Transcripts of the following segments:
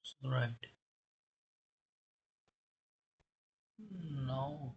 So, right now,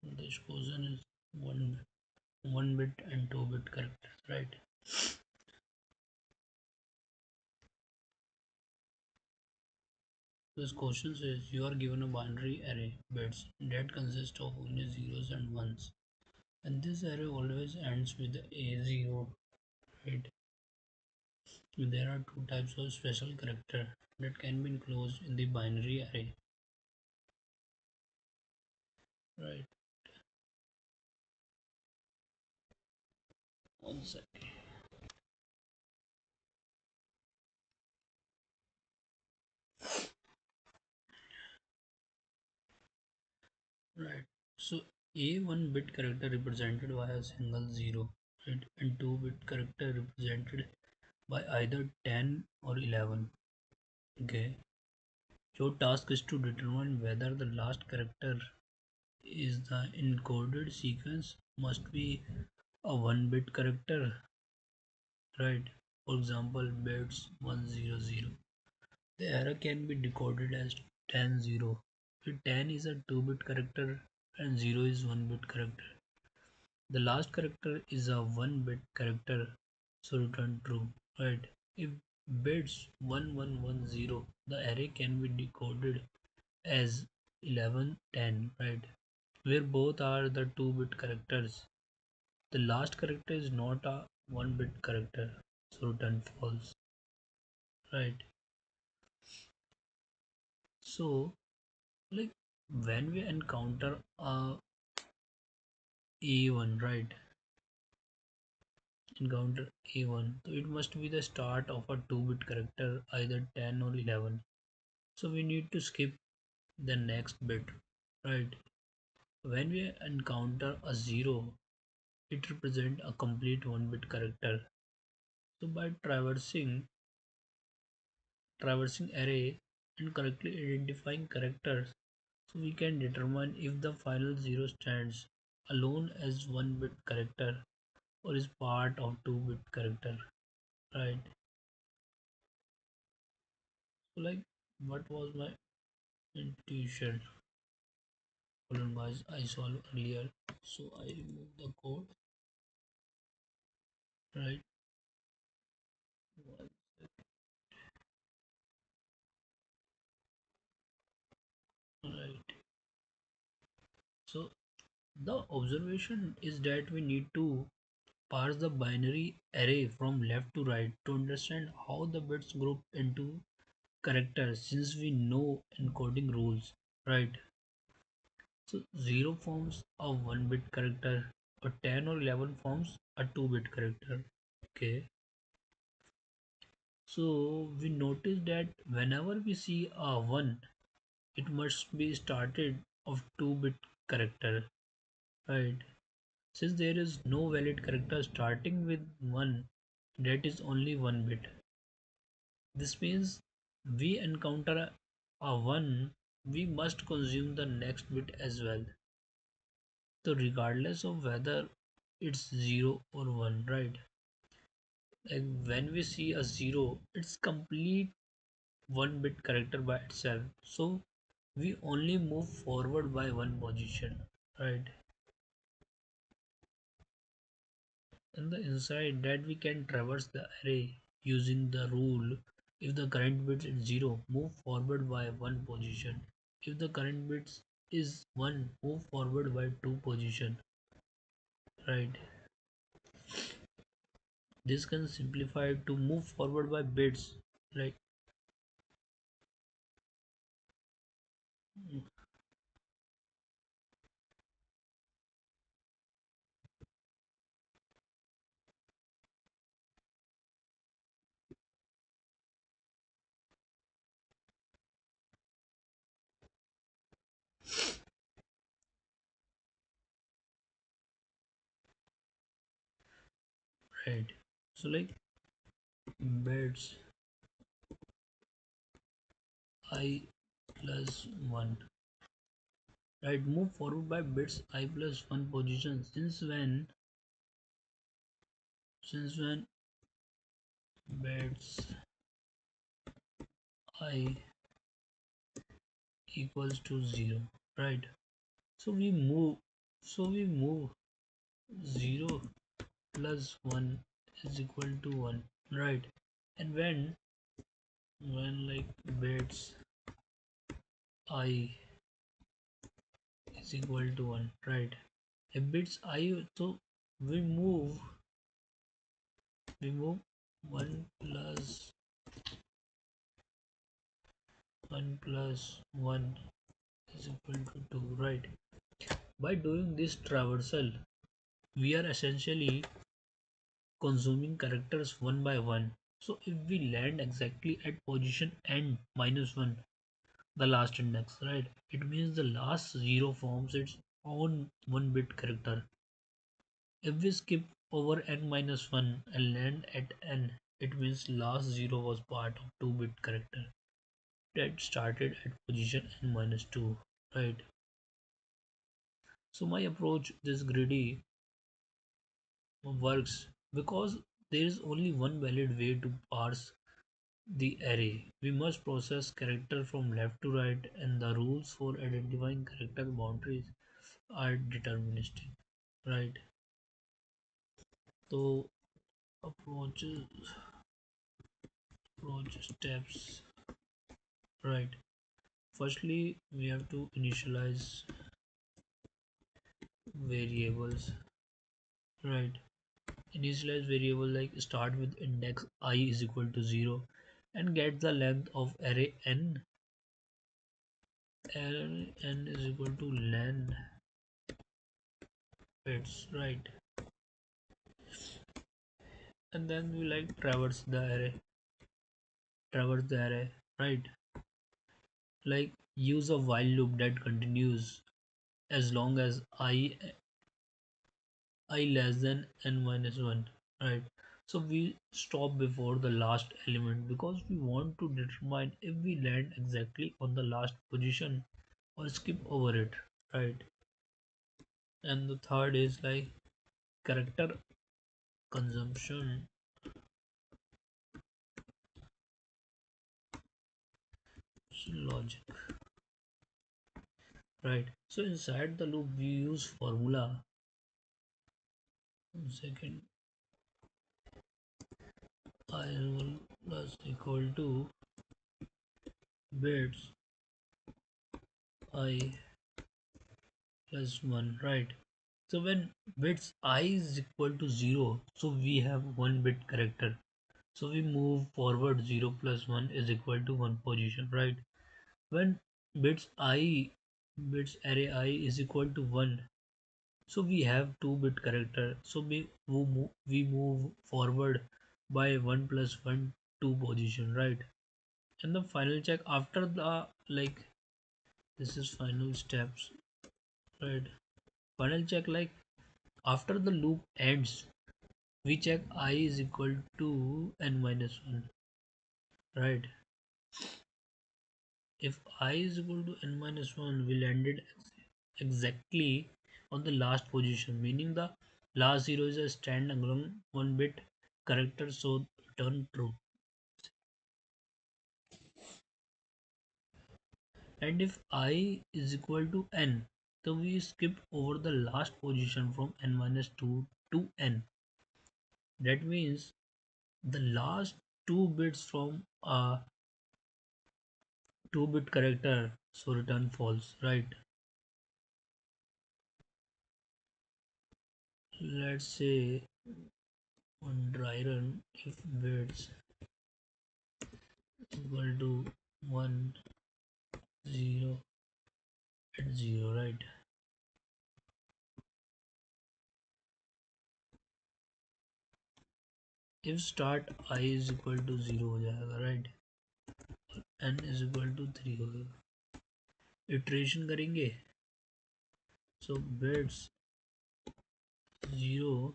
this question is one bit and two bit characters, right? This question says you are given a binary array bits that consists of only zeros and ones, and this array always ends with a0, right? There are two types of special character that can be enclosed in the binary array, right? One second. Right. So a 1 bit character represented by a single zero, right? And 2 bit character represented by either 10 or 11. Okay. Your task is to determine whether the last character is the encoded sequence must be a 1 bit character, right? For example, bits 100. The error can be decoded as 10 0. So 10 is a 2 bit character and 0 is 1 bit character. The last character is a 1 bit character, so return true, right? If bits 1110, the array can be decoded as 1110, right? Where both are the 2 bit characters. The last character is not a 1 bit character, so return false, right? So, like when we encounter a A1, right? Encounter A1, so it must be the start of a 2 bit character, either 10 or 11. So we need to skip the next bit, right? When we encounter a 0, it represents a complete 1 bit character. So by traversing array and correctly identifying characters, so we can determine if the final 0 stands alone as 1 bit character or is part of 2 bit character, right? So like what was my intuition? Hold on guys, I solved earlier, so I remove the code, right? One right. So the observation is that we need to parse the binary array from left to right to understand how the bits group into characters since we know encoding rules, right? So 0 forms a 1 bit character, or 10 or 11 forms a 2 bit character. Okay, so we notice that whenever we see a 1, it must be started of 2 bit character, right? Since there is no valid character starting with 1, that is only 1 bit. This means we encounter a 1, we must consume the next bit as well. So regardless of whether it's 0 or 1, right? Like when we see a 0, it's complete 1 bit character by itself. So we only move forward by one position, right? And the inside that we can traverse the array using the rule, if the current bit is 0, move forward by one position. If the current bit is 1, move forward by two position, right? This can simplify to move forward by bits, like right. So like bits I plus 1, right? Move forward by bits I plus 1 position. Since when bits I equals to 0, right? So we move, we move 0 plus 1 is equal to 1, right? And when like bits I is equal to 1, right? If bits I, so we move we move 1 plus 1 plus 1 is equal to 2, right? By doing this traversal, we are essentially consuming characters one by one. So if we land exactly at position n minus 1, the last index, right? It means the last 0 forms its own 1 bit character. If we skip over n minus 1 and land at n, it means last 0 was part of 2 bit character that started at position n minus 2, right? So my approach, this greedy, works because there is only one valid way to parse the array. We must process character from left to right, and the rules for identifying character boundaries are deterministic, right? So approaches approach steps, right? Firstly, we have to initialize variables, right? Initialize variable like start with index I is equal to 0 and get the length of array n is equal to len bits, right? And then we like traverse the array, right? Like use a while loop that continues as long as I less than n minus 1, right? So we stop before the last element because we want to determine if we land exactly on the last position or skip over it, right? And the third is like character consumption logic, right? So inside the loop we use formula. One second, I will plus equal to bits I plus 1, right? So when bits I is equal to 0, so we have 1 bit character, so we move forward 0 plus 1 is equal to 1 position, right? When bits I bits array I is equal to 1, so we have 2 bit character, so we move forward by 1 plus 1 2 position, right? And the final check after the like this is final steps, right? Final check like after the loop ends, we check I is equal to n minus 1, right? If I is equal to n minus 1, we landed exactly on the last position, meaning the last 0 is a standalone 1 bit character, so return true. And if I is equal to n, so we skip over the last position from n minus 2 to n. That means the last 2 bits from a 2-bit character, so return false, right? Let's say on dry run if bits equal to 1 0 at 0, right? If start I is equal to 0 हो जाएगा, right? n is equal to 3 होगा, iteration करेंगे, so bits 0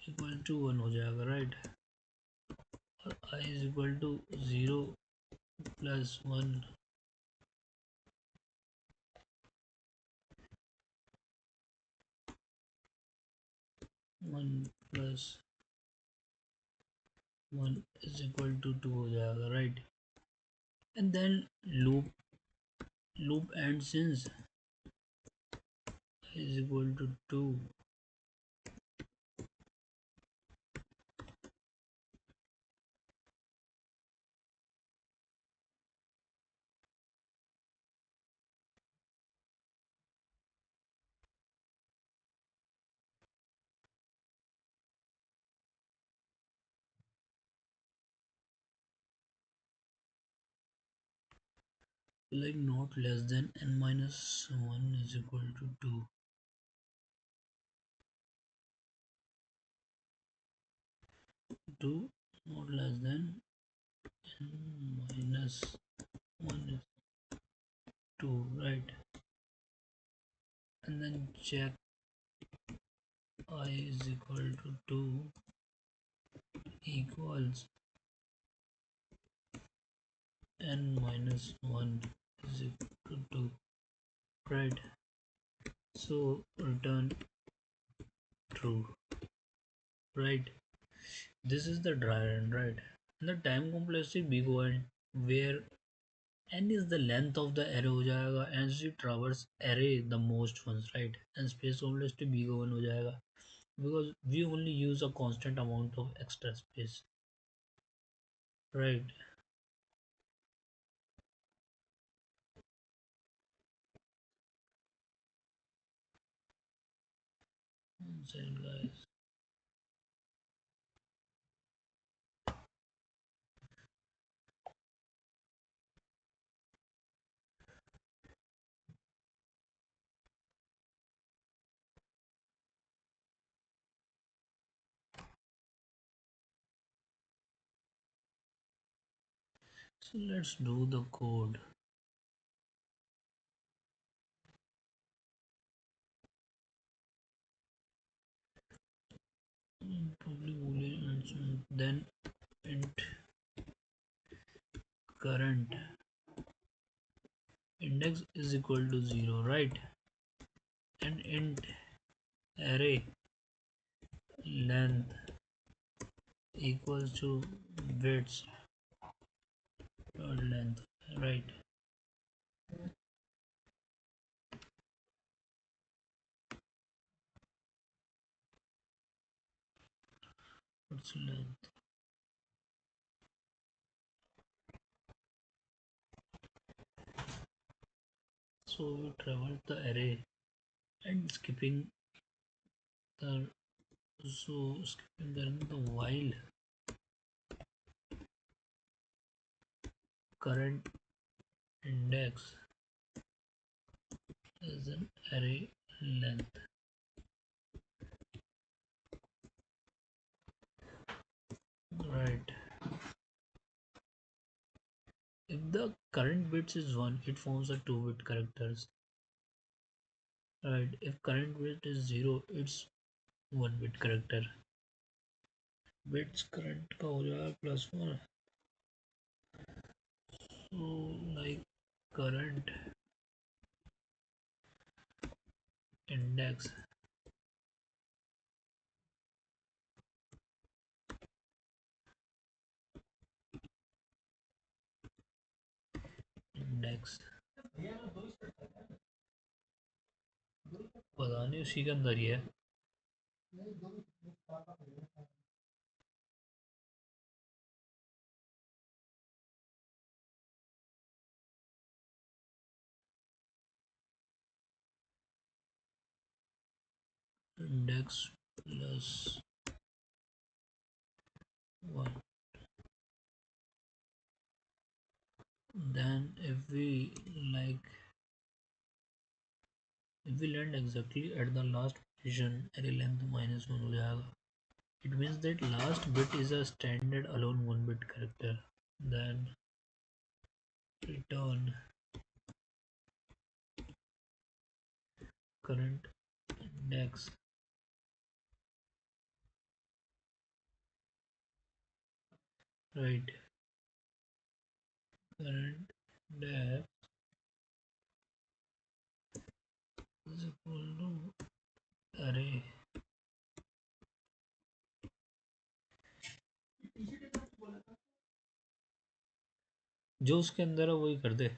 equal to 1 हो जाएगा, right? और I is equal to 0 plus 1 1 plus 1 is equal to 2 हो जाएगा, right? And then loop loop ends since is equal to 2. Like not less than n minus 1 is equal to 2. 2 not less than n minus 1 is 2, right? And then check I is equal to 2 equals n minus 1 is equal to 2, right? So return true, right? This is the dry run, right? And the time complexity big one where n is the length of the array हो जाएगा and we traverse array the most ones, right? And space complexity big one हो जाएगा because we only use a constant amount of extra space, right? One second, guys. So let's do the code. Probably boolean answer. Then int current index is equal to 0, right? And int array length equals to width dot length, right? What's length? So we traverse the array and the skipping the while current index is an array length, right? If the current bits is 1, it forms a 2-bit characters, right? If current bit is 0, it's 1-bit character. Bits current का हो जाएगा +1. So like current index index पता नहीं उसी के अंदर ही है. Index plus 1. Then if we land exactly at the last position, array length -1 हो जाएगा. It means that last bit is a standard alone 1-bit character. Then return current index, right? Current index is equal to array जो उसके अंदर है वही कर दे.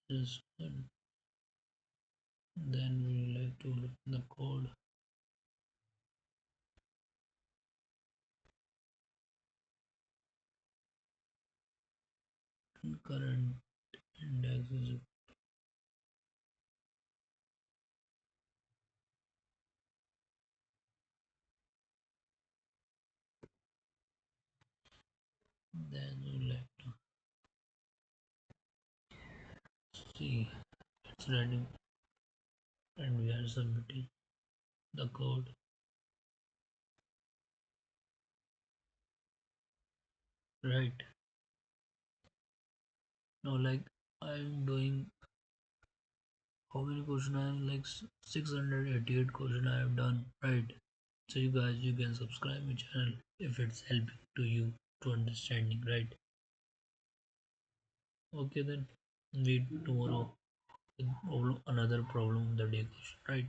Yes, and then we like to look at the code. Current index is, then we like to see it's ready, and we are submitting the code. Right now, like I'm doing how many question I have, like 688 question I have done, right? So you guys, you can subscribe my channel if it's helping to you to understanding, right? Okay then, meet tomorrow with another problem of the day question, right?